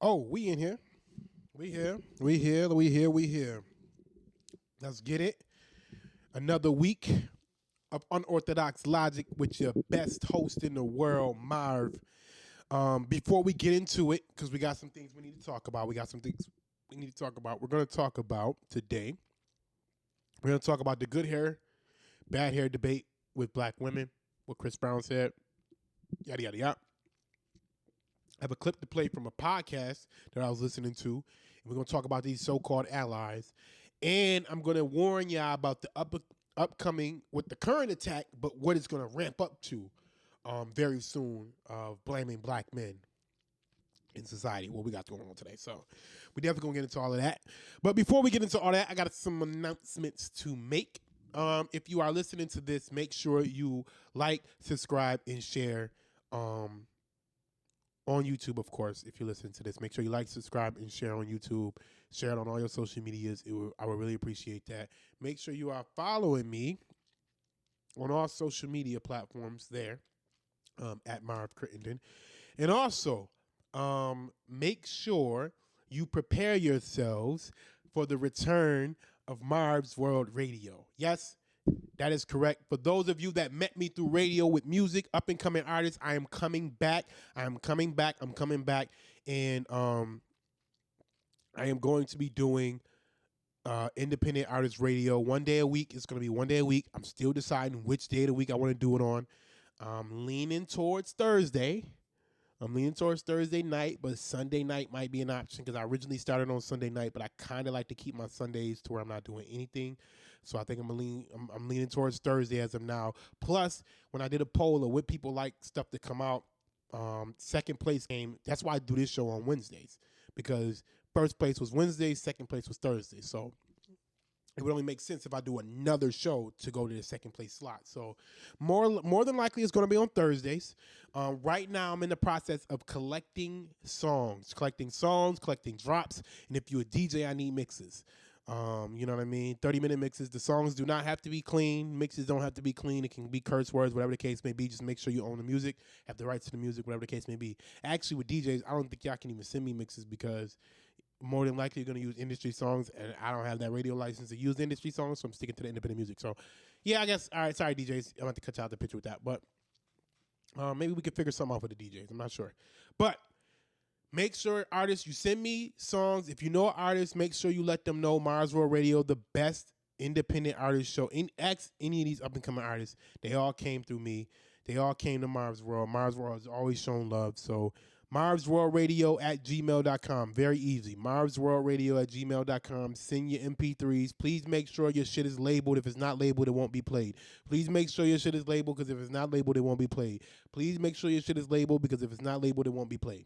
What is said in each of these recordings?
Oh, we in here. We here. We here. We here. We here. Let's get it. Another week of Unorthodox Logic with your best host in the world, Marv. Before we get into it, because we got some things we need to talk about. We're going to talk about today. We're going to talk about the good hair, bad hair debate with black women, what Chris Brown said, yada, yada, yada. I have a clip to play from a podcast that I was listening to, and we're going to talk about these so-called allies. And I'm going to warn y'all about the upcoming, with the current attack, but what it's going to ramp up to very soon of blaming black men in society, what we got going on today. So we definitely going to get into all of that. But before we get into all that, I got some announcements to make. If you are listening to this, make sure you like, subscribe, and share on YouTube, of course. If you listen to this, make sure you like, subscribe, and share on YouTube. Share it on all your social medias. I would really appreciate that. Make sure you are following me on all social media platforms there at Marv Crittenden. And also, make sure you prepare yourselves for the return of Marv's World Radio. Yes, that is correct. For those of you that met me through radio with music, up and coming artists, I am coming back. I'm coming back. And I am going to be doing independent artist radio 1 day a week. It's going to be 1 day a week. I'm still deciding which day of the week I want to do it on. I'm leaning towards Thursday. Night, but Sunday night might be an option because I originally started on Sunday night, but I kind of like to keep my Sundays to where I'm not doing anything. So I think I'm leaning towards Thursday as of now. Plus, when I did a poll of what people like stuff to come out, second place came. That's why I do this show on Wednesdays, because first place was Wednesday, second place was Thursday. So it would only make sense if I do another show to go to the second place slot. So more than likely it's going to be on Thursdays. Right now I'm in the process of collecting songs, collecting drops. And if you're a DJ, I need mixes. You know what I mean? 30-minute mixes. The songs do not have to be clean. Mixes don't have to be clean. It can be curse words, whatever the case may be. Just make sure you own the music, have the rights to the music, whatever the case may be. Actually, with DJs, I don't think y'all can even send me mixes because more than likely you're going to use industry songs, and I don't have that radio license to use industry songs, so I'm sticking to the independent music. So, yeah, I guess, all right, sorry, DJs. I'm going to have to cut you out the picture with that, but maybe we could figure something out with the DJs. I'm not sure. But make sure, artists, you send me songs. If you know artists, make sure you let them know Mars World Radio, the best independent artist show. Ask any of these up-and-coming artists. They all came through me. They all came to Mars World. Mars World has always shown love, so MarvsWorldRadio@gmail.com. Very easy. MarvsWorldRadio@gmail.com. Send your MP3s. Please make sure your shit is labeled. If it's not labeled, it won't be played. Please make sure your shit is labeled, because if it's not labeled, it won't be played. Please make sure your shit is labeled, because if it's not labeled, it won't be played.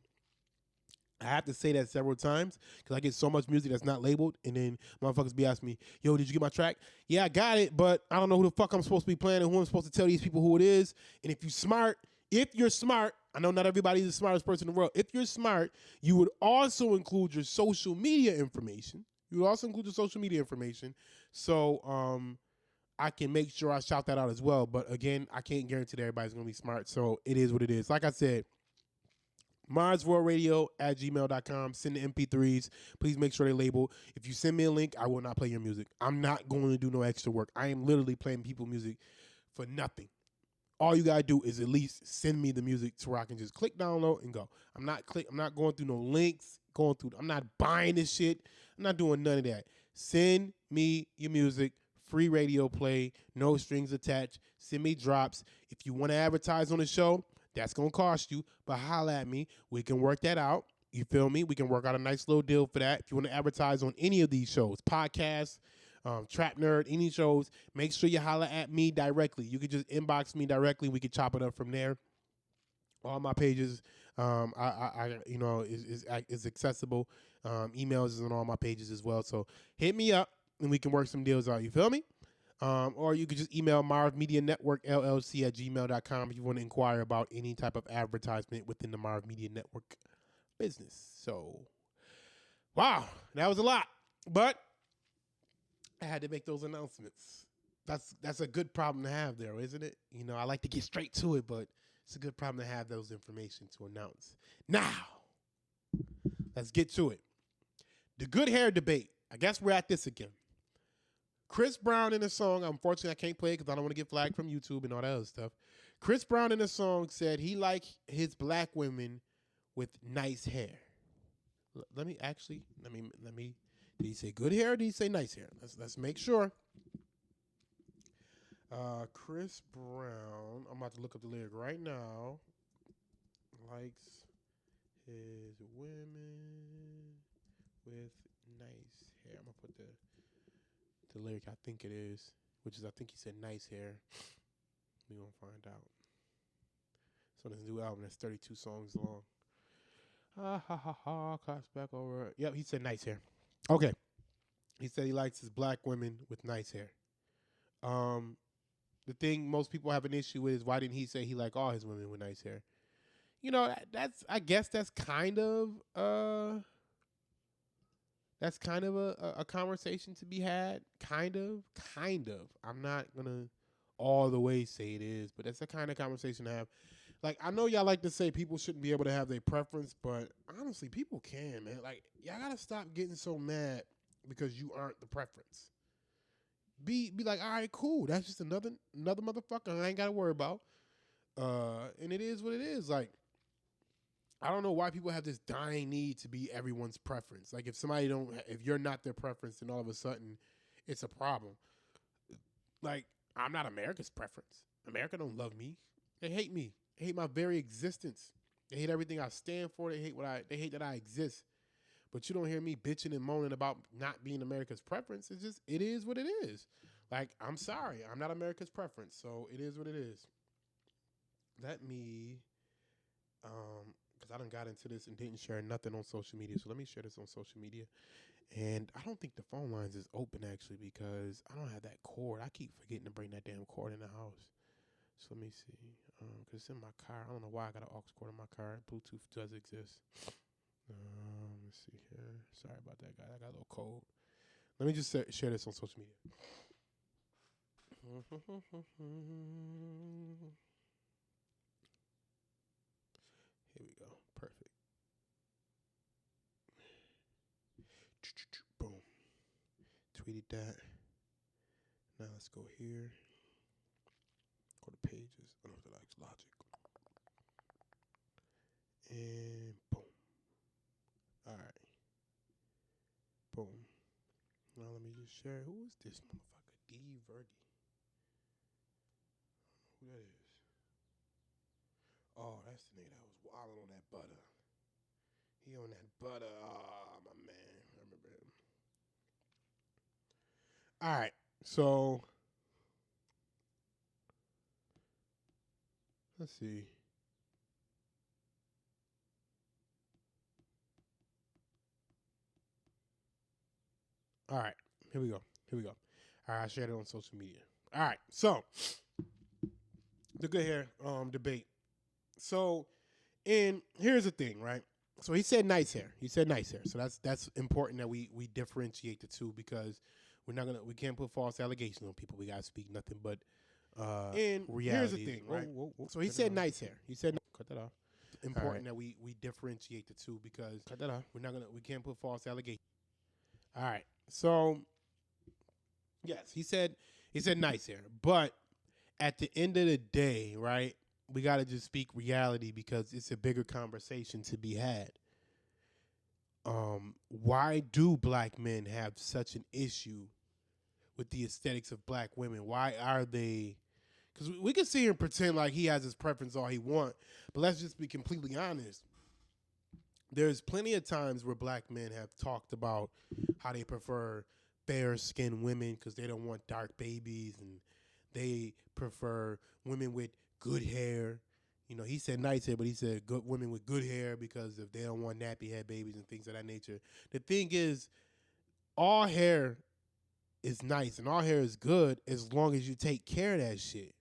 I have to say that several times because I get so much music that's not labeled, and then motherfuckers be asking me, yo, did you get my track? Yeah, I got it, but I don't know who the fuck I'm supposed to be playing and who I'm supposed to tell these people who it is. And if you're smart, I know not everybody's the smartest person in the world. If you're smart, you would also include your social media information. So I can make sure I shout that out as well. But again, I can't guarantee that everybody's going to be smart. So it is what it is. Like I said, MarsWorldRadio@gmail.com. Send the MP3s. Please make sure they label. If you send me a link, I will not play your music. I'm not going to do no extra work. I am literally playing people music for nothing. All you gotta do is at least send me the music to where I can just click download and go. I'm not going through no links. I'm not buying this shit. I'm not doing none of that. Send me your music. Free radio play. No strings attached. Send me drops. If you want to advertise on the show, that's gonna cost you. But holla at me. We can work that out. You feel me? We can work out a nice little deal for that. If you want to advertise on any of these shows, podcasts, Trap Nerd, any shows, make sure you holler at me directly. You can just inbox me directly. We can chop it up from there. All my pages, is accessible. Emails is on all my pages as well. So hit me up and we can work some deals out. You feel me? Or you could just email Marv Media Network LLC@gmail.com if you want to inquire about any type of advertisement within the Marv Media Network business. So, wow, that was a lot, but I had to make those announcements. That's a good problem to have there, isn't it? You know, I like to get straight to it, but it's a good problem to have those information to announce. Now, Let's get to it. The good hair debate. I guess we're at this again. Chris Brown in a song, unfortunately I can't play it because I don't want to get flagged from YouTube and all that other stuff. Chris Brown in a song said he liked his black women with nice hair. Let me. Did he say good hair or did he say nice hair? Let's make sure. Chris Brown, I'm about to look up the lyric right now. Likes his women with nice hair. I'm gonna put the lyric I think it is, which is I think he said nice hair. We gonna find out. So this new album that's 32 songs long. Ha ha ha ha. Claps back over. Yep, he said nice hair. Okay. He said he likes his black women with nice hair. The thing most people have an issue with is why didn't he say he like all his women with nice hair? You know, I guess that's kind of a conversation to be had. Kind of. I'm not gonna all the way say it is, but that's the kind of conversation to have. Like, I know y'all like to say people shouldn't be able to have their preference, but honestly, people can, man. Like, y'all gotta stop getting so mad because you aren't the preference. Be like, all right, cool. That's just another motherfucker I ain't gotta worry about. And it is what it is. Like, I don't know why people have this dying need to be everyone's preference. Like, if you're not their preference, then all of a sudden it's a problem. Like, I'm not America's preference. America don't love me. They hate me. They hate my very existence. They hate everything I stand for. They hate that I exist. But you don't hear me bitching and moaning about not being America's preference. It is what it is. Like, I'm sorry. I'm not America's preference. So it is what it is. Let me, because I done got into this and didn't share nothing on social media. So let me share this on social media. And I don't think the phone lines is open, actually, because I don't have that cord. I keep forgetting to bring that damn cord in the house. So let me see. Because it's in my car. I don't know why I got an aux cord in my car. Bluetooth does exist. Let's see here. Sorry about that, guy. I got a little cold. Let me just share this on social media. Here we go. Perfect. Boom. Tweeted that. Now let's go here. Go to pages. Unorthodox logic. And boom. All right. Boom. Now let me just share. Who is this motherfucker? D. Verdi. Who that is? Oh, that's the nigga that was wilding on that butter. He on that butter. Oh, my man. I remember him. All right. So, let's see. All right. Here we go. All right. I shared it on social media. All right. So, the good hair debate. So, and here's the thing, right? So he said nice hair. So that's important that we differentiate the two because we can't put false allegations on people. We gotta speak nothing but and reality. Here's the thing, right? Whoa. So he said nice hair. He said cut that off. Important that we differentiate the two because cut that off. We can't put false allegations. All right. So yes, he said nice hair, but at the end of the day, right? We got to just speak reality because it's a bigger conversation to be had. Why do black men have such an issue with the aesthetics of black women? Why are they? Because we can sit here and pretend like he has his preference all he want, but let's just be completely honest. There's plenty of times where black men have talked about how they prefer fair-skinned women because they don't want dark babies, and they prefer women with good hair. You know, he said nice hair, but he said good women with good hair because if they don't want nappy head babies and things of that nature. The thing is, all hair is nice and all hair is good as long as you take care of that shit.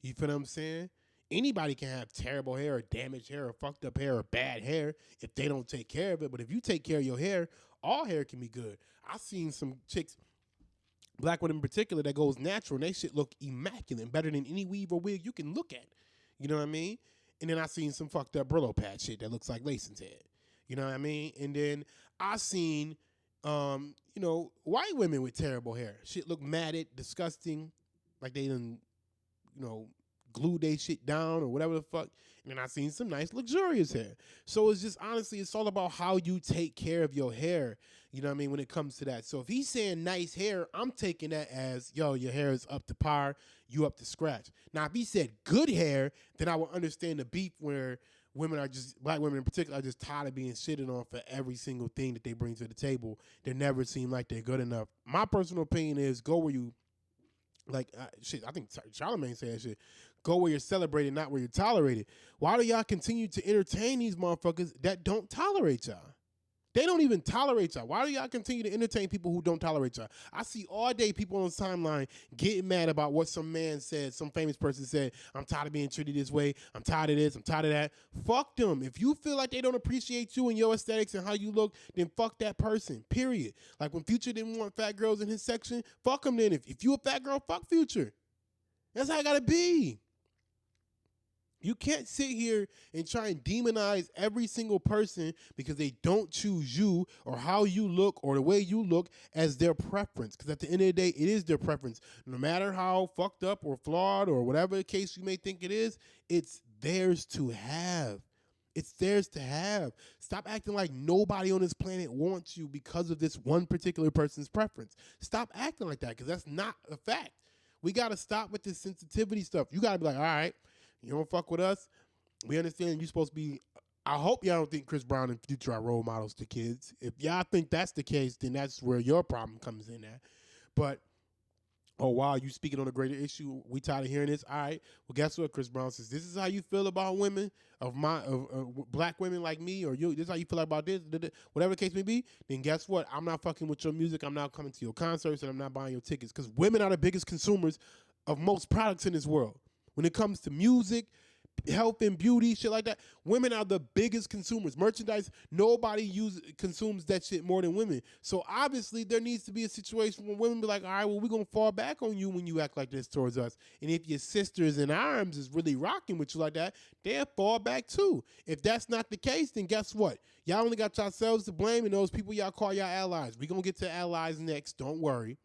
You feel what I'm saying? Anybody can have terrible hair or damaged hair or fucked up hair or bad hair if they don't take care of it. But if you take care of your hair, all hair can be good. I've seen some chicks, black women in particular, that goes natural and they shit look immaculate, better than any weave or wig you can look at. You know what I mean? And then I seen some fucked up Brillo pad shit that looks like Lason's head. You know what I mean? And then I seen, white women with terrible hair. Shit look matted, disgusting, like they done, you know, glued they shit down or whatever the fuck. And then I seen some nice luxurious hair. So it's just honestly, it's all about how you take care of your hair. You know what I mean? When it comes to that. So if he's saying nice hair, I'm taking that as, yo, your hair is up to par, you up to scratch. Now, if he said good hair, then I would understand the beef where black women in particular, are just tired of being shitted on for every single thing that they bring to the table. They never seem like they're good enough. My personal opinion is go where you, I think Charlamagne said shit. Go where you're celebrated, not where you're tolerated. Why do y'all continue to entertain these motherfuckers that don't tolerate y'all? They don't even tolerate y'all. Why do y'all continue to entertain people who don't tolerate y'all? I see all day people on the timeline getting mad about what some man said, some famous person said. I'm tired of being treated this way. I'm tired of this. I'm tired of that. Fuck them. If you feel like they don't appreciate you and your aesthetics and how you look, then fuck that person, period. Like when Future didn't want fat girls in his section, fuck him then. If you a fat girl, fuck Future. That's how it got to be. You can't sit here and try and demonize every single person because they don't choose you or how you look or the way you look as their preference. Because at the end of the day, it is their preference. No matter how fucked up or flawed or whatever the case you may think it is, it's theirs to have. It's theirs to have. Stop acting like nobody on this planet wants you because of this one particular person's preference. Stop acting like that because that's not a fact. We got to stop with this sensitivity stuff. You got to be like, all right, you don't fuck with us. We understand you're supposed to be. I hope y'all don't think Chris Brown and Future are role models to kids. If y'all think that's the case, then that's where your problem comes in at. But, oh, wow, you speaking on a greater issue. We tired of hearing this. All right. Well, guess what? Chris Brown says, this is how you feel about women, of black women like me, or you. This is how you feel about this, whatever the case may be. Then guess what? I'm not fucking with your music. I'm not coming to your concerts, and I'm not buying your tickets because women are the biggest consumers of most products in this world. When it comes to music, health and beauty, shit like that, women are the biggest consumers. Merchandise, nobody consumes that shit more than women. So obviously there needs to be a situation where women be like, all right, well, we're going to fall back on you when you act like this towards us. And if your sisters in arms is really rocking with you like that, they'll fall back too. If that's not the case, then guess what? Y'all only got yourselves to blame and those people y'all call y'all allies. We're going to get to allies next. Don't worry.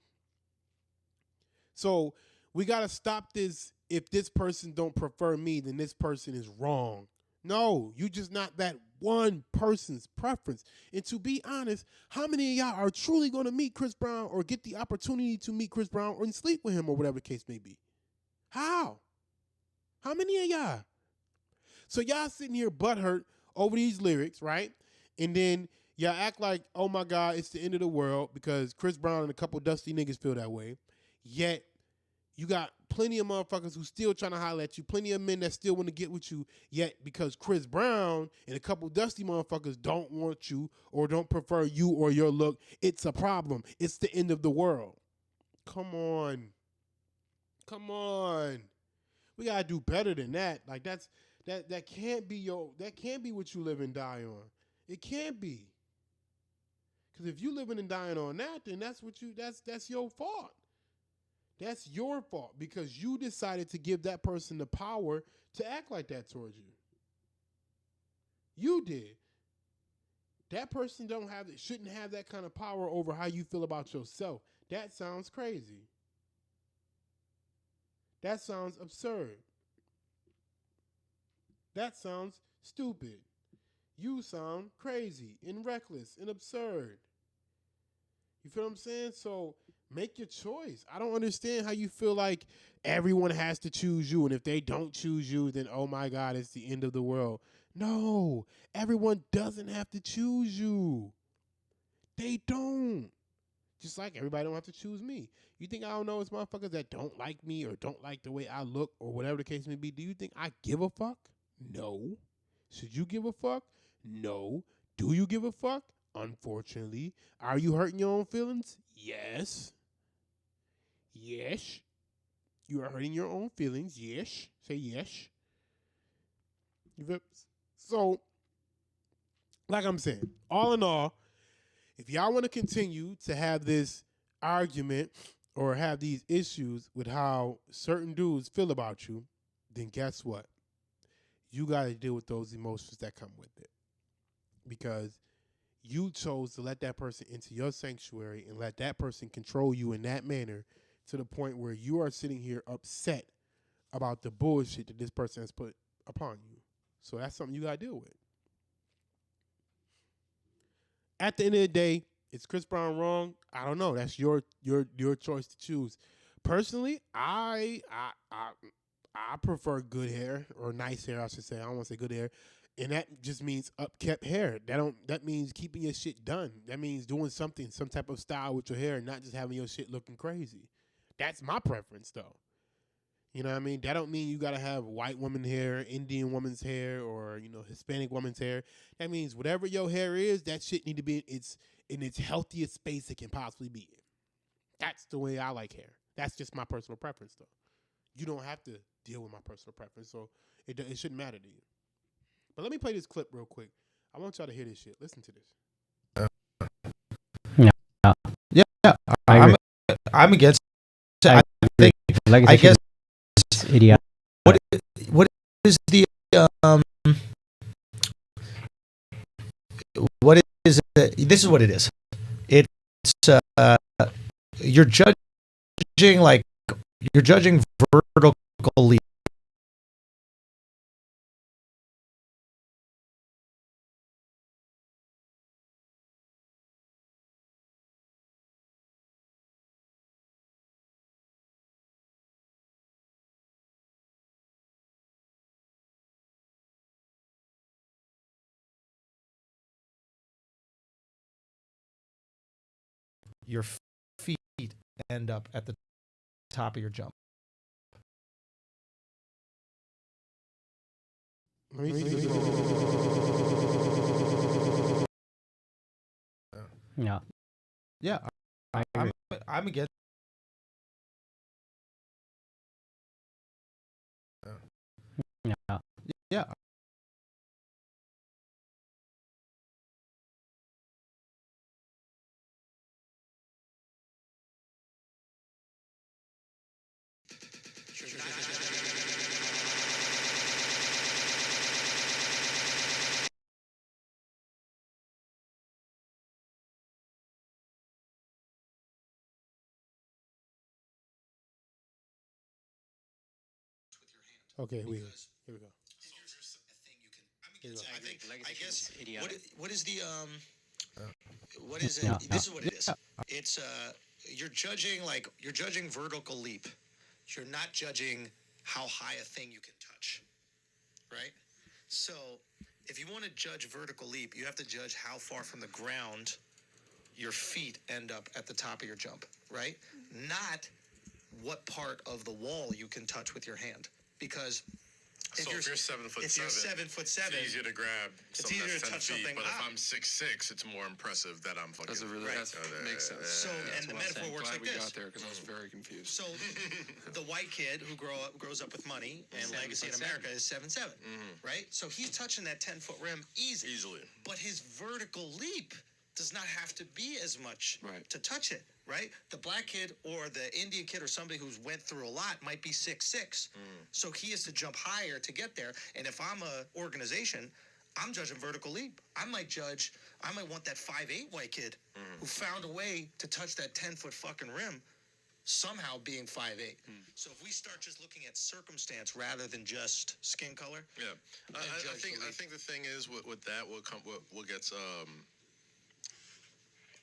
So we got to stop this. If this person don't prefer me, then this person is wrong. No, you just not that one person's preference. And to be honest, how many of y'all are truly going to meet Chris Brown or get the opportunity to meet Chris Brown or sleep with him or whatever the case may be? How? How many of y'all? So y'all sitting here butthurt over these lyrics, right? And then y'all act like, oh my God, it's the end of the world because Chris Brown and a couple dusty niggas feel that way. Yet, you got plenty of motherfuckers who still trying to holler at you, plenty of men that still want to get with you, yet because Chris Brown and a couple dusty motherfuckers don't want you or don't prefer you or your look, it's a problem. It's the end of the world. Come on. Come on. We gotta do better than that. Like that can't be what you live and die on. It can't be. Because if you living and dying on that, then that's your fault. That's your fault because you decided to give that person the power to act like that towards you. You did. That person shouldn't have that kind of power over how you feel about yourself. That sounds crazy. That sounds absurd. That sounds stupid. You sound crazy and reckless and absurd. You feel what I'm saying? So make your choice. I don't understand how you feel like everyone has to choose you. And if they don't choose you, then, oh my God, it's the end of the world. No, everyone doesn't have to choose you. They don't. Just like everybody don't have to choose me. You think I don't know it's motherfuckers that don't like me or don't like the way I look or whatever the case may be? Do you think I give a fuck? No. Should you give a fuck? No. Do you give a fuck? Unfortunately. Are you hurting your own feelings? Yes. Yes. You are hurting your own feelings. Yes. Say yes. So, like I'm saying, all in all, if y'all want to continue to have this argument or have these issues with how certain dudes feel about you, then guess what? You got to deal with those emotions that come with it. because you chose to let that person into your sanctuary and let that person control you in that manner to the point where you are sitting here upset about the bullshit that this person has put upon you. So that's something you got to deal with. At the end of the day, is Chris Brown wrong? I don't know. That's your choice to choose. Personally, I prefer good hair or nice hair, I should say. I don't want to say good hair. And that just means upkept hair. That means keeping your shit done. That means doing something, some type of style with your hair, and not just having your shit looking crazy. That's my preference, though. You know what I mean? That don't mean you gotta have white woman hair, Indian woman's hair, or Hispanic woman's hair. That means whatever your hair is, that shit need to be in its healthiest space it can possibly be in. That's the way I like hair. That's just my personal preference, though. You don't have to deal with my personal preference, so it shouldn't matter to you. But let me play this clip real quick. I want y'all to hear this shit. Listen to this. Yeah. I'm against it. I think. I guess. Idiot. What is the what is it? This is what it is. It's you're judging vertical leap. Your feet end up at the top of your jump. Yeah. Yeah, I'm against. Yeah. Yeah. Okay, here we go. Here we go. I guess what is the what is it? Yeah. This is what it is. It's you're judging vertical leap. You're not judging how high a thing you can touch, right? So if you want to judge vertical leap, you have to judge how far from the ground your feet end up at the top of your jump, right? Not what part of the wall you can touch with your hand, because if you're 7'7", it's easier to grab. It's easier to touch something. But if I'm 6'6", it's more impressive that I'm fucking. That makes sense. So and the metaphor works like this. Got there because I was very confused. So the white kid who grows up with money and legacy in America is 7'7", right? So he's touching that 10-foot rim easily. But his vertical leap does not have to be as much to touch it, right? The black kid or the Indian kid or somebody who's went through a lot might be 6'6", so he has to jump higher to get there. And if I'm a organization, I'm judging vertical leap. I might want that 5'8" white kid who found a way to touch that 10-foot fucking rim, somehow being 5'8". So if we start just looking at circumstance rather than just skin color, I think the thing is with that what gets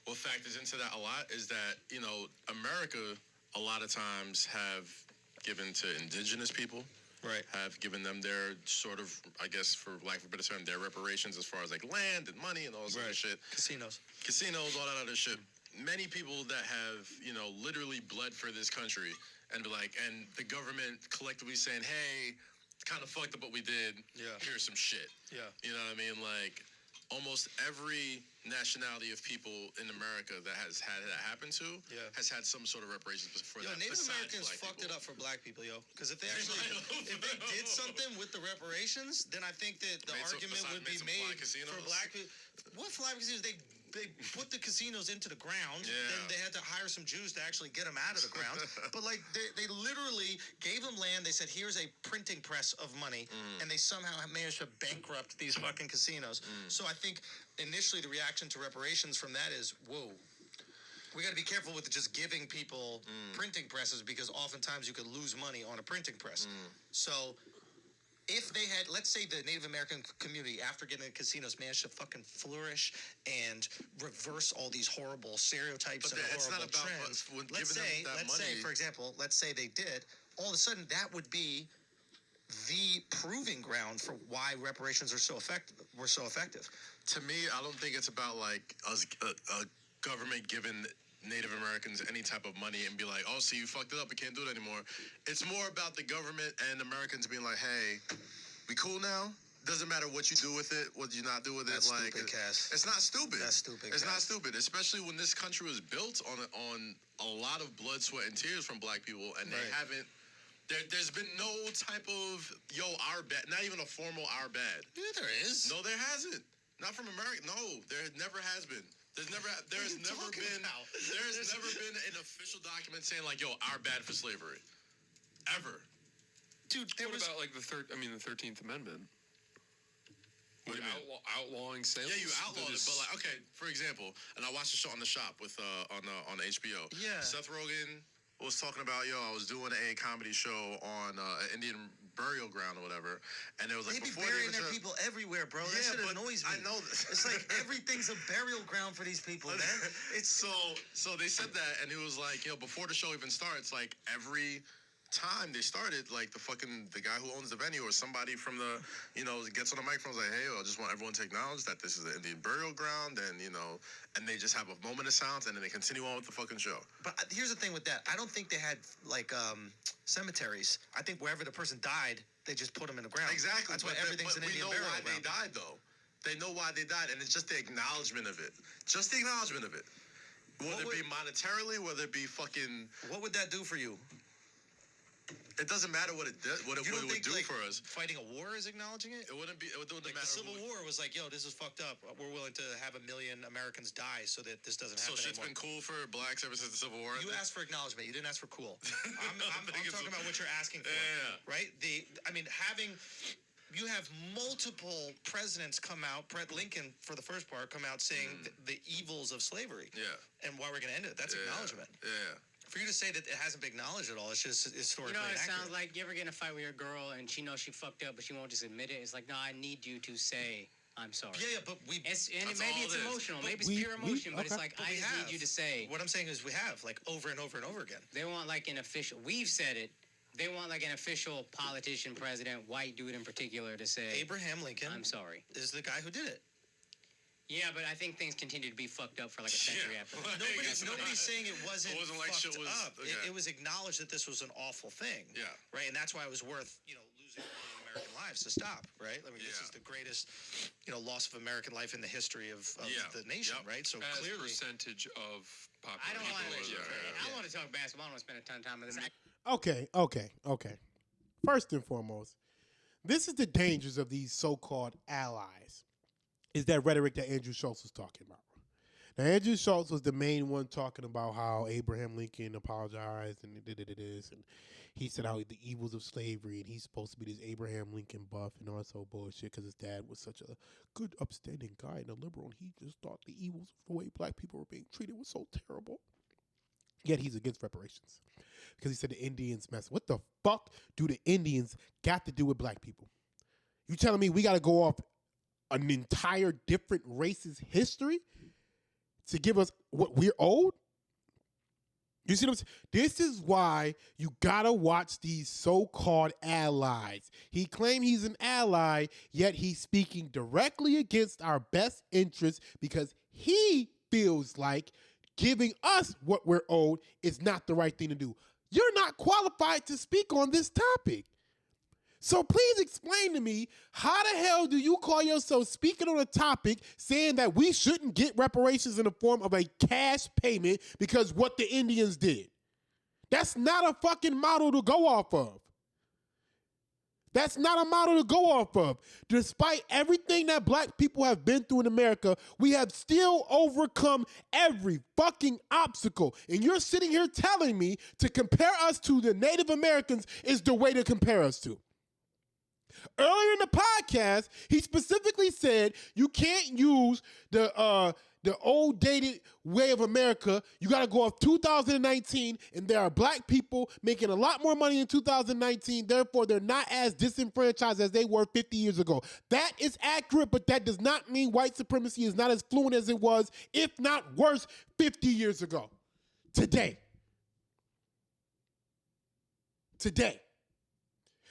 what factors into that a lot is that America a lot of times have given to indigenous people. Right. Have given them their sort of, I guess, for lack of a better term, their reparations as far as like land and money and all this other shit. Casinos, all that other shit. Many people that have, literally bled for this country and the government collectively saying, hey, it's kind of fucked up what we did. Yeah. Here's some shit. Yeah. You know what I mean? Like, almost every nationality of people in America that has had that happen to has had some sort of reparations for that. Native Americans fucked it up for black people, Because if they did something with the reparations, then I think that the argument would be made for black people. What fly casinos? they put the casinos into the ground. Then they had to hire some Jews to actually get them out of the ground. But like they literally gave them land. They said, here's a printing press of money, and they somehow managed to bankrupt these fucking casinos. So I think initially the reaction to reparations from that is, whoa. We got to be careful with just giving people printing presses because oftentimes you could lose money on a printing press. So if they had, let's say the Native American community, after getting the casinos, managed to fucking flourish and reverse all these horrible stereotypes and horrible trends. Let's say, for example, let's say they did, all of a sudden that would be the proving ground for why reparations are so effective. Were so effective. To me, I don't think it's about like us, a government giving Native Americans any type of money and be like, oh, so you fucked it up, we can't do it anymore. It's more about the government and Americans being like, hey, we cool now? Doesn't matter what you do with it, what you not do with it. That's like, stupid, Cass. It's not stupid. That's stupid. It's not stupid, especially when this country was built on a lot of blood, sweat, and tears from black people, and they haven't. There's been no type of our bad, not even a formal our bad. Yeah, there is. No, there hasn't. Not from America. No, there never has been. There's never been an official document saying like, our bad for slavery. Ever. Dude, what about like the 13th Amendment? Like outlawing sales? Yeah, you outlawed it, but like, okay, for example, and I watched the show on The Shop with on HBO. Yeah. Seth Rogen was talking about, I was doing a comedy show on an Indian burial ground or whatever, and it was like, they be burying their people everywhere, bro. That shit annoys me. I know this. It's like everything's a burial ground for these people, man. It's so they said that, and it was like, before the show even starts, like every time they started, like the guy who owns the venue or somebody from the, gets on the microphone, like, hey, I just want everyone to acknowledge that this is the Indian burial ground, and and they just have a moment of silence, and then they continue on with the fucking show. But here's the thing with that. I don't think they had like cemeteries. I think wherever the person died, they just put them in the ground. Exactly. That's why everything's an Indian burial ground. We know why they died, though. They know why they died, and it's just the acknowledgement of it. Just the acknowledgement of it. Whether it be monetarily, whether it be fucking. What would that do for you? It doesn't matter what it did, what it would do for us. Fighting a war is acknowledging it? It wouldn't matter. The Civil War was like, this is fucked up. We're willing to have 1 million Americans die so that this doesn't happen So shit's anymore. been cool for blacks ever since the Civil War? You asked for acknowledgement. You didn't ask for cool. I'm talking about what you're asking for. Yeah. Right? You have multiple presidents come out, Lincoln for the first part, come out saying the evils of slavery. Yeah. And why we're going to end it. That's acknowledgement. Yeah. For you to say that it hasn't been acknowledged at all, it's just historically it inaccurate. sounds like you ever get in a fight with your girl and she knows she fucked up, but she won't just admit it. It's like, no, I need you to say, I'm sorry. Yeah, but maybe it's emotional. Maybe it's pure emotion, but it's like, I just need you to say. What I'm saying is we have, like, over and over and over again. They want, like, an official. We've said it. They want, like, an official politician, president, white dude in particular, to say. Abraham Lincoln. I'm sorry. Is the guy who did it. Yeah, but I think things continue to be fucked up for like a century after that. Nobody's saying it wasn't like shit fucked was up. Okay. It was acknowledged that this was an awful thing. Yeah. Right, and that's why it was worth, losing American lives to stop, right? I mean, this is the greatest, loss of American life in the history of the nation, right? So as clearly, percentage of population. I want to talk basketball. I don't want to spend a ton of time with this. Okay. First and foremost, this is the dangers of these so-called allies. Is that rhetoric that Andrew Schultz was talking about. Now, Andrew Schultz was the main one talking about how Abraham Lincoln apologized and this, and he said how the evils of slavery, and he's supposed to be this Abraham Lincoln buff and all that sort of bullshit because his dad was such a good, upstanding guy and a liberal, and he just thought the evils of the way black people were being treated was so terrible. Yet he's against reparations because he said the Indians mess. What the fuck do the Indians got to do with black people? You telling me we got to go off an entire different race's history to give us what we're owed? You see what I'm saying? This is why you gotta watch these so-called allies. He claimed he's an ally, yet he's speaking directly against our best interests because he feels like giving us what we're owed is not the right thing to do. You're not qualified to speak on this topic. So please explain to me, how the hell do you call yourself speaking on a topic saying that we shouldn't get reparations in the form of a cash payment because what the Indians did? That's not a fucking model to go off of. That's not a model to go off of. Despite everything that black people have been through in America, we have still overcome every fucking obstacle. And you're sitting here telling me to compare us to the Native Americans is the way to compare us to. Earlier in the podcast, he specifically said you can't use the old dated way of America. You got to go off 2019, and there are black people making a lot more money in 2019. Therefore, they're not as disenfranchised as they were 50 years ago. That is accurate, but that does not mean white supremacy is not as fluent as it was, if not worse, 50 years ago. Today.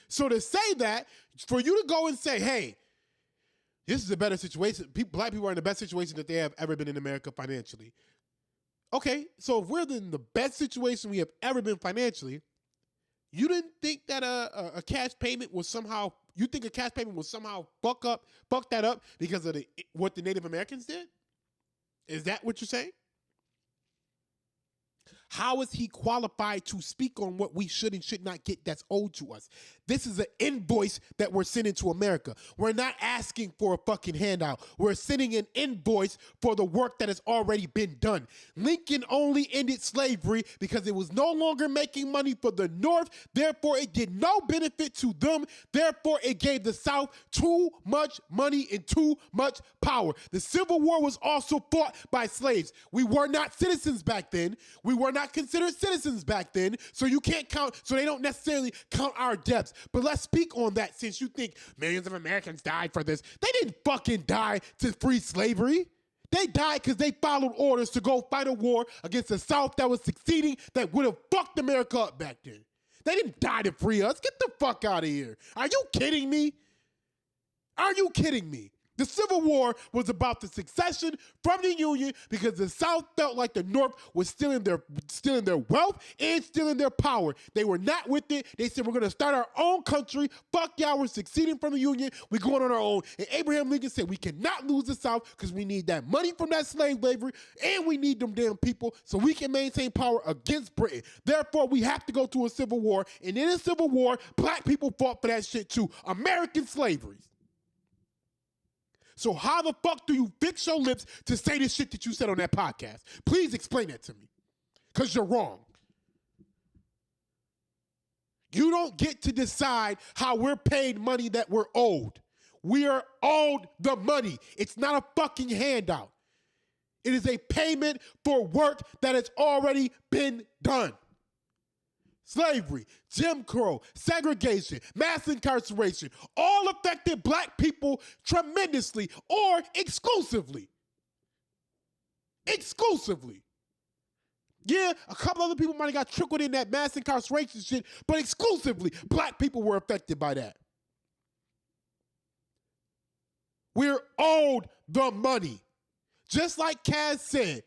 So to say that, for you to go and say, hey, this is a better situation. Black people are in the best situation that they have ever been in America financially. Okay, so if we're in the best situation we have ever been financially, you didn't think that a cash payment was somehow, you think a cash payment will somehow fuck that up because of what the Native Americans did? Is that what you're saying? How is he qualified to speak on what we should and should not get that's owed to us? This is an invoice that we're sending to America. We're not asking for a fucking handout. We're sending an invoice for the work that has already been done. Lincoln only ended slavery because it was no longer making money for the North. Therefore, it did no benefit to them. Therefore, it gave the South too much money and too much power. The Civil War was also fought by slaves. We were not citizens back then. We were not considered citizens back then, so you can't count, so they don't necessarily count our deaths. But let's speak on that, since you think millions of Americans died for this. They didn't fucking die to free slavery. They died because they followed orders to go fight a war against the South that was succeeding, that would have fucked America up back then. They didn't die to free us. Get the fuck out of here. Are you kidding me? Are you kidding me? The Civil War was about the succession from the Union because the South felt like the North was stealing their wealth and stealing their power. They were not with it. They said, we're going to start our own country. Fuck y'all, we're succeeding from the Union. We're going on our own. And Abraham Lincoln said, we cannot lose the South because we need that money from that slave slavery, and we need them damn people so we can maintain power against Britain. Therefore, we have to go to a civil war. And in a civil war, black people fought for that shit too. American slavery. So how the fuck do you fix your lips to say this shit that you said on that podcast? Please explain that to me, because you're wrong. You don't get to decide how we're paid money that we're owed. We are owed the money. It's not a fucking handout. It is a payment for work that has already been done. Slavery, Jim Crow, segregation, mass incarceration, all affected black people tremendously or exclusively. Exclusively. Yeah, a couple other people might have got trickled in that mass incarceration shit, but exclusively, black people were affected by that. We're owed the money. Just like Kaz said,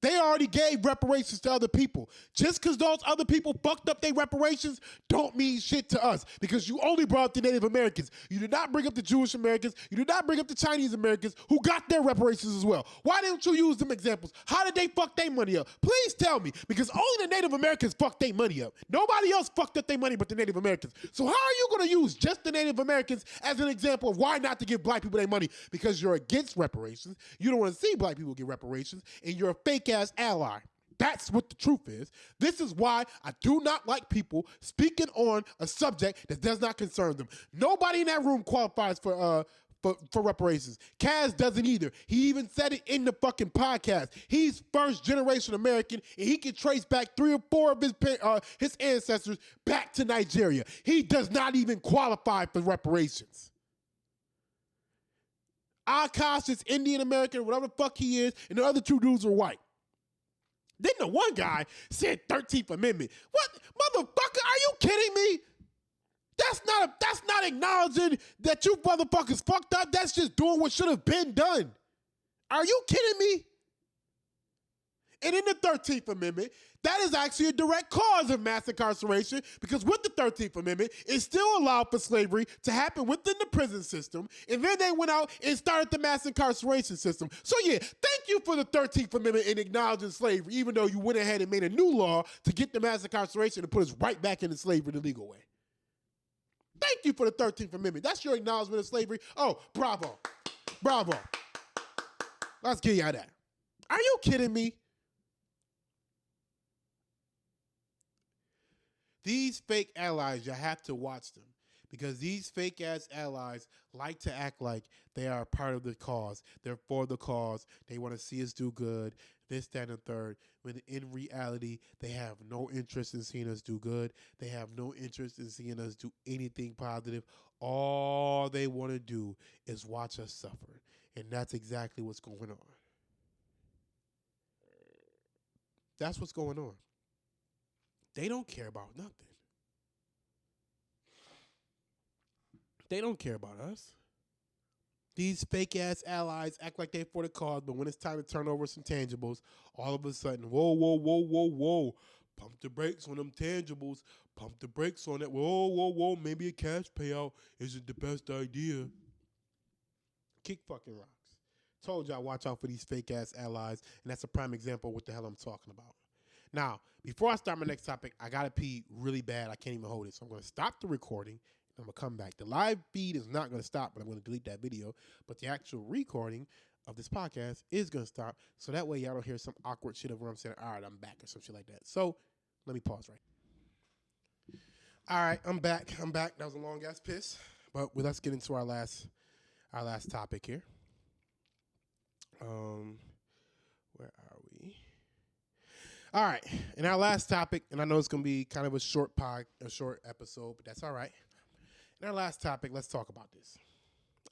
they already gave reparations to other people. Just because those other people fucked up their reparations don't mean shit to us, because you only brought up the Native Americans. You did not bring up the Jewish Americans. You did not bring up the Chinese Americans who got their reparations as well. Why didn't you use them examples? How did they fuck their money up? Please tell me, because only the Native Americans fucked their money up. Nobody else fucked up their money but the Native Americans. So how are you going to use just the Native Americans as an example of why not to give black people their money? Because you're against reparations. You don't want to see black people get reparations, and you're a fake-ass ally. That's what the truth is. This is why I do not like people speaking on a subject that does not concern them. Nobody in that room qualifies for reparations. Kaz doesn't either. He even said it in the fucking podcast. He's first generation American, and he can trace back 3 or 4 of his ancestors back to Nigeria. He does not even qualify for reparations. Akash is Indian American, whatever the fuck he is, and the other 2 dudes are white. Then the one guy said 13th Amendment. What? Motherfucker, are you kidding me? That's not acknowledging that you motherfuckers fucked up. That's just doing what should have been done. Are you kidding me? And in the 13th Amendment, that is actually a direct cause of mass incarceration, because with the 13th Amendment, it still allowed for slavery to happen within the prison system, and then they went out and started the mass incarceration system. So yeah, thank you for the 13th Amendment and acknowledging slavery, even though you went ahead and made a new law to get the mass incarceration and put us right back into slavery the legal way. Thank you for the 13th Amendment. That's your acknowledgement of slavery. Oh, bravo. Bravo. Let's give y'all that. Are you kidding me? These fake allies, you have to watch them because these fake ass allies like to act like they are part of the cause. They're for the cause. They want to see us do good, this, that, and the third. When in reality, they have no interest in seeing us do good. They have no interest in seeing us do anything positive. All they want to do is watch us suffer. And that's exactly what's going on. That's what's going on. They don't care about nothing. They don't care about us. These fake-ass allies act like they're for the cause, but when it's time to turn over some tangibles, all of a sudden, whoa, whoa, whoa, whoa, whoa. Pump the brakes on them tangibles. Pump the brakes on it. Whoa, whoa, whoa. Maybe a cash payout isn't the best idea. Kick fucking rocks. Told y'all, watch out for these fake-ass allies, and that's a prime example of what the hell I'm talking about. Now, before I start my next topic, I got to pee really bad. I can't even hold it. So I'm going to stop the recording, and I'm going to come back. The live feed is not going to stop, but I'm going to delete that video. But the actual recording of this podcast is going to stop. So that way y'all don't hear some awkward shit of where I'm saying, all right, I'm back or some shit like that. So let me pause right. All right, I'm back. That was a long-ass piss. But let's get into our last topic here. Where are we? All right, in our last topic, and I know it's going to be kind of a short episode, but that's all right. In our last topic, let's talk about this.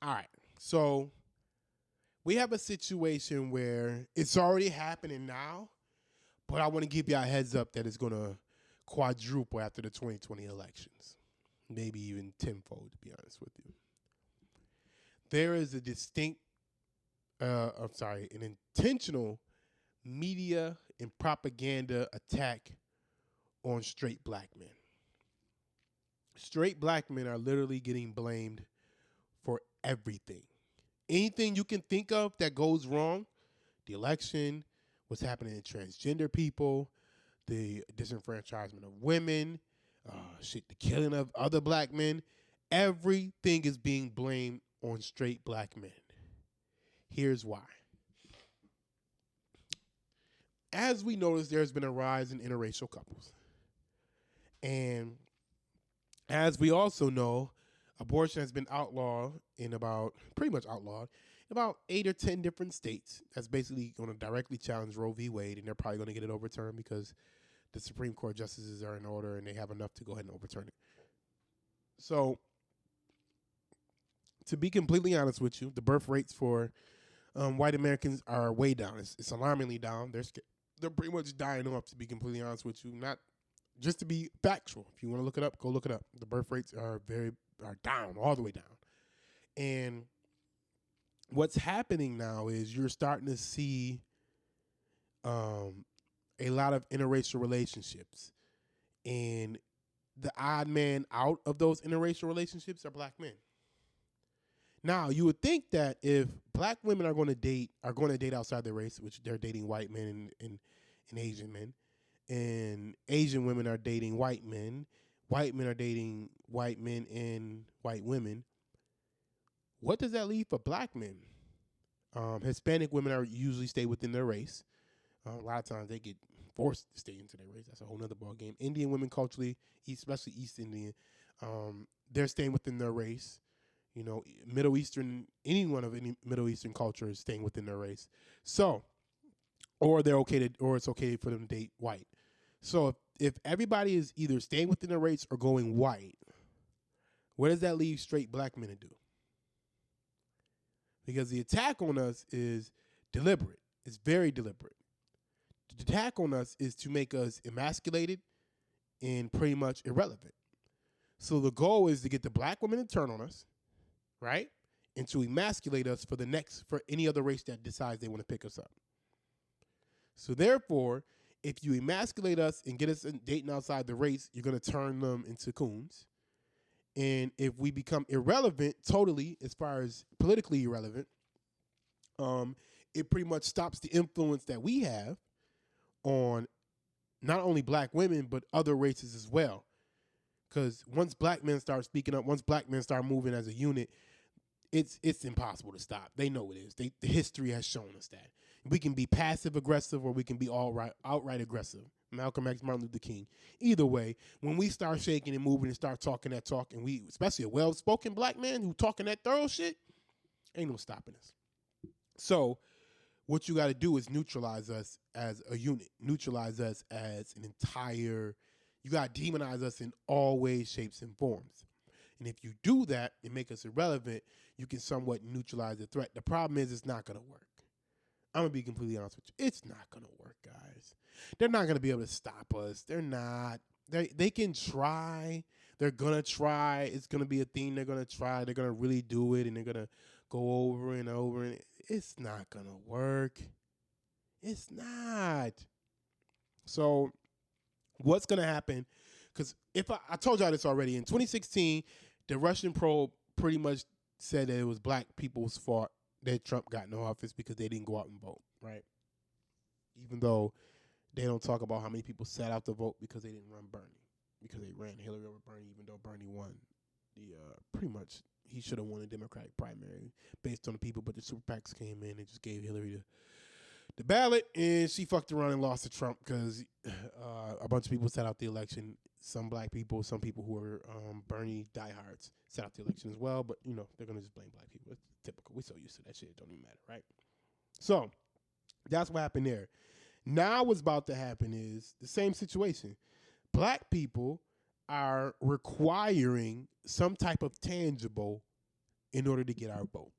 All right, so we have a situation where it's already happening now, but I want to give you a heads up that it's going to quadruple after the 2020 elections, maybe even tenfold, to be honest with you. There is a an intentional media and propaganda attack on straight black men. Straight black men are literally getting blamed for everything. Anything you can think of that goes wrong, the election, what's happening to transgender people, the disenfranchisement of women, the killing of other black men, everything is being blamed on straight black men. Here's why. As we notice, there's been a rise in interracial couples. And as we also know, abortion has been pretty much outlawed in about 8 or 10 different states. That's basically going to directly challenge Roe v. Wade, and they're probably going to get it overturned because the Supreme Court justices are in order and they have enough to go ahead and overturn it. So, to be completely honest with you, the birth rates for white Americans are way down. It's alarmingly down. They're pretty much dying off, to be completely honest with you. Not just to be factual. If you want to look it up, go look it up. The birth rates are down, all the way down. And what's happening now is you're starting to see a lot of interracial relationships. And the odd man out of those interracial relationships are black men. Now, you would think that if black women are going to date outside their race, which they're dating white men and Asian men, and Asian women are dating white men are dating white men and white women, what does that leave for black men? Hispanic women are usually stay within their race. A lot of times they get forced to stay into their race. That's a whole nother ball game. Indian women culturally, especially East Indian, they're staying within their race. You know, Middle Eastern, any Middle Eastern culture is staying within their race. So, or it's okay for them to date white. So if everybody is either staying within their race or going white, where does that leave straight black men to do? Because the attack on us is deliberate. It's very deliberate. The attack on us is to make us emasculated and pretty much irrelevant. So the goal is to get the black women to turn on us, right? And to emasculate us for any other race that decides they want to pick us up. So therefore, if you emasculate us and get us dating outside the race, you're going to turn them into coons. And if we become irrelevant, totally, as far as politically irrelevant, it pretty much stops the influence that we have on not only black women, but other races as well. Because once black men start speaking up, once black men start moving as a unit, it's impossible to stop. They know it is. The history has shown us that. We can be passive aggressive or we can be outright aggressive. Malcolm X, Martin Luther King. Either way, when we start shaking and moving and start talking that talk, and we, especially a well-spoken black man who talking that thorough shit, ain't no stopping us. So what you got to do is neutralize us as a unit, neutralize us as an entire, you got to demonize us in all ways, shapes, and forms. And if you do that and make us irrelevant, you can somewhat neutralize the threat. The problem is it's not going to work. I'm going to be completely honest with you. It's not going to work, guys. They're not going to be able to stop us. They're not. They can try. They're going to try. It's going to be a thing they're going to try. They're going to really do it, and they're going to go over and over. And it's not going to work. It's not. So what's going to happen? Because if I told y'all this already, in 2016, the Russian probe pretty much said that it was black people's fault that Trump got in office because they didn't go out and vote, right? Even though they don't talk about how many people sat out to vote because they didn't run Bernie, because they ran Hillary over Bernie, even though Bernie won pretty much he should have won the Democratic primary based on the people, but the super PACs came in and just gave Hillary the ballot, and she fucked around and lost to Trump because a bunch of people sat out the election. Some black people, some people who are Bernie diehards sat out the election as well, but, they're going to just blame black people. It's typical. We're so used to that shit. It don't even matter, right? So that's what happened there. Now what's about to happen is the same situation. Black people are requiring some type of tangible in order to get our vote.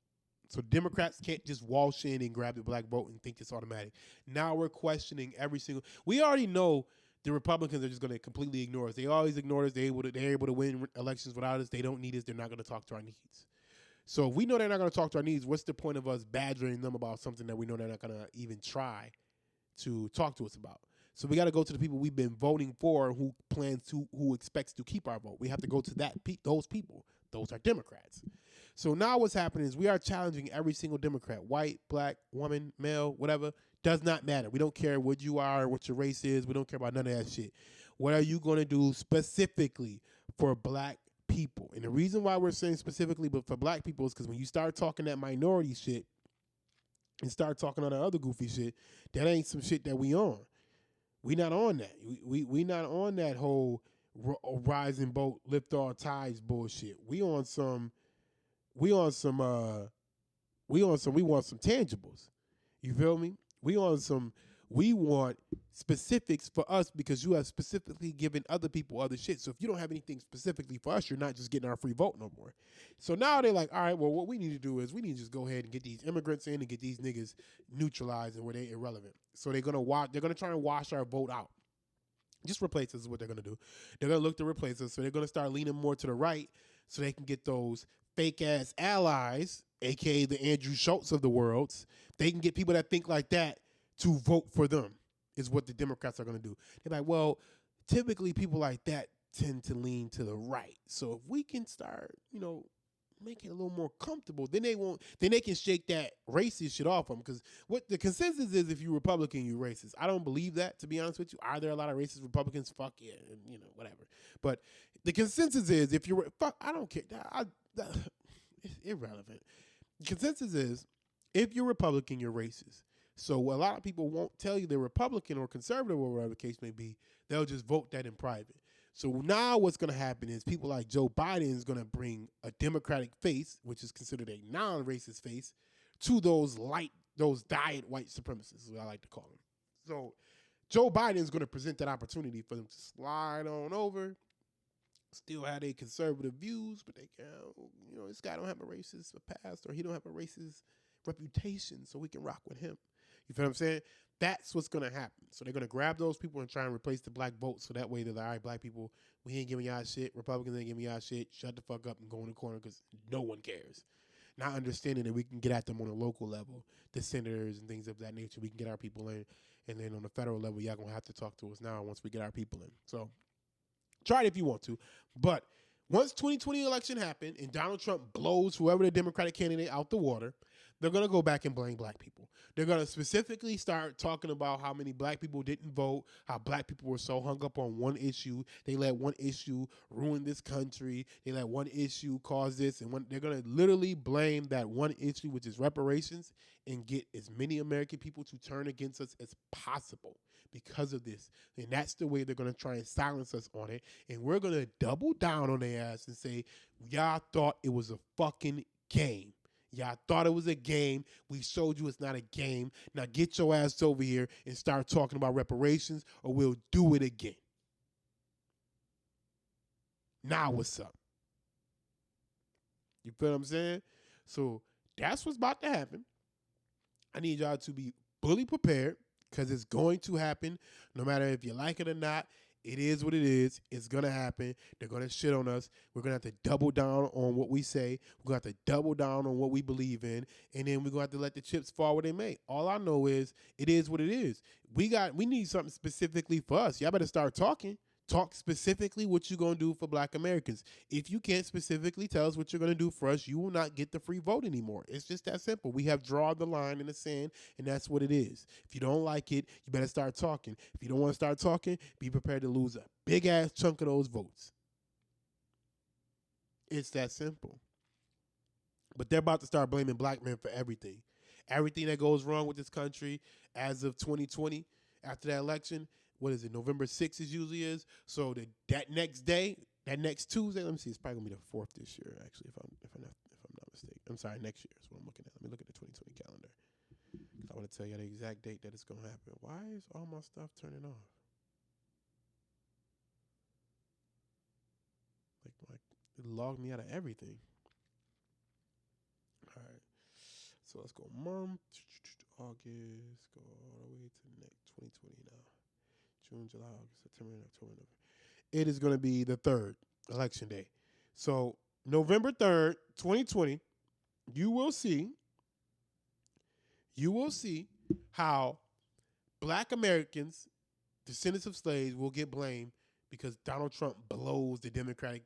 So Democrats can't just waltz in and grab the black vote and think it's automatic. Now we're questioning every single. We already know the Republicans are just going to completely ignore us. They always ignore us. They're able to win elections without us. They don't need us. They're not going to talk to our needs. So if we know they're not going to talk to our needs, what's the point of us badgering them about something that we know they're not going to even try to talk to us about? So we got to go to the people we've been voting for, who expects to keep our vote. We have to go to those people. Those are Democrats. So now what's happening is we are challenging every single Democrat, white, black, woman, male, whatever. Does not matter. We don't care what you are, what your race is. We don't care about none of that shit. What are you going to do specifically for black people? And the reason why we're saying specifically but for black people is because when you start talking that minority shit and start talking on that other goofy shit, that ain't some shit that we on. We not on that. We not on that whole rising boat, lift all tides bullshit. We want some tangibles. You feel me? We want specifics for us because you have specifically given other people other shit. So if you don't have anything specifically for us, you're not just getting our free vote no more. So now they're like, all right, well, what we need to do is we need to just go ahead and get these immigrants in and get these niggas neutralized and where they're irrelevant. So they're gonna try and wash our vote out. Just replace us is what they're gonna do. They're gonna look to replace us. So they're gonna start leaning more to the right so they can get those fake ass allies, aka the Andrew Schultz of the world. They can get people that think like that to vote for them, is what the Democrats are going to do. They're like, well, typically people like that tend to lean to the right. So if we can start, make it a little more comfortable, then they can shake that racist shit off them. Because what the consensus is, if you're Republican, you're racist. I don't believe that, to be honest with you. Are there a lot of racist Republicans? Fuck yeah, whatever. But the consensus is, if you're, I don't care. It's irrelevant. The consensus is, if you're Republican, you're racist. So a lot of people won't tell you they're Republican or conservative or whatever the case may be. They'll just vote that in private. So now what's going to happen is people like Joe Biden is going to bring a Democratic face, which is considered a non-racist face, to those diet white supremacists, is what I like to call them. So Joe Biden is going to present that opportunity for them to slide on over, still have their conservative views, but they can, this guy don't have a racist past, or he don't have a racist reputation, so we can rock with him. You feel what I'm saying? That's what's going to happen. So they're going to grab those people and try and replace the black vote, so that way they're like, all right, black people, we ain't giving y'all shit. Republicans ain't giving y'all shit. Shut the fuck up and go in the corner because no one cares. Not understanding that we can get at them on a local level, the senators and things of that nature. We can get our people in. And then on the federal level, y'all going to have to talk to us now once we get our people in. So try it if you want to. But once 2020 election happened and Donald Trump blows whoever the Democratic candidate out the water, they're going to go back and blame black people. They're going to specifically start talking about how many black people didn't vote, how black people were so hung up on one issue. They let one issue ruin this country. They let one issue cause this. And they're going to literally blame that one issue, which is reparations, and get as many American people to turn against us as possible because of this. And that's the way they're going to try and silence us on it. And we're going to double down on their ass and say, y'all thought it was a fucking game. Y'all thought it was a game. We showed you it's not a game. Now get your ass over here and start talking about reparations, or we'll do it again. Now what's up? You feel what I'm saying? So that's what's about to happen. I need y'all to be fully prepared because it's going to happen no matter if you like it or not. It is what it is. It's going to happen. They're going to shit on us. We're going to have to double down on what we say. We're going to have to double down on what we believe in. And then we're going to have to let the chips fall where they may. All I know is it is what it is. We need something specifically for us. Y'all better start talking. Talk specifically what you're going to do for black Americans. If you can't specifically tell us what you're going to do for us, you will not get the free vote anymore. It's just that simple. We have drawn the line in the sand, and that's what it is. If you don't like it, you better start talking. If you don't want to start talking, be prepared to lose a big-ass chunk of those votes. It's that simple. But they're about to start blaming black men for everything. Everything that goes wrong with this country as of 2020, after that election, what is it, November 6th is usually is. So that next day, that next Tuesday, let me see, it's probably gonna be the 4th this year, actually, if I'm not mistaken. I'm sorry, next year is what I'm looking at. Let me look at the 2020 calendar. Because I want to tell you the exact date that it's gonna happen. Why is all my stuff turning off? Like it logged me out of everything. All right. So let's go month, August, go all the way to next 2020 now. June, July, August, September, October, November. It is going to be the 3rd, election day. So November 3rd, 2020, you will see how black Americans, descendants of slaves, will get blamed because Donald Trump blows the Democratic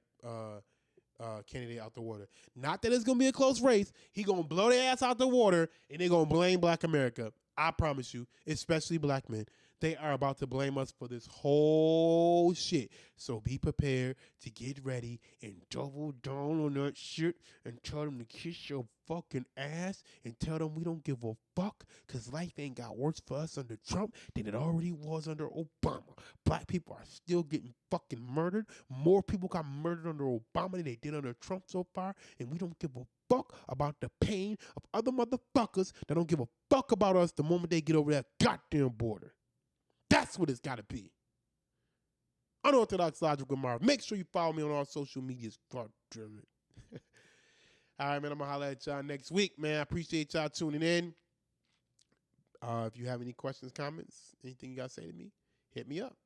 candidate out the water. Not that it's going to be a close race. He going to blow their ass out the water, and they're going to blame black America. I promise you, especially black men. They are about to blame us for this whole shit. So be prepared to get ready and double down on that shit and tell them to kiss your fucking ass and tell them we don't give a fuck because life ain't got worse for us under Trump than it already was under Obama. Black people are still getting fucking murdered. More people got murdered under Obama than they did under Trump so far, and we don't give a fuck about the pain of other motherfuckers that don't give a fuck about us the moment they get over that goddamn border. That's what it's got to be. Unorthodox Logical Marv. Make sure you follow me on all social medias. God damn it. All right, man. I'm going to holler at y'all next week, man. I appreciate y'all tuning in. If you have any questions, comments, anything you got to say to me, hit me up.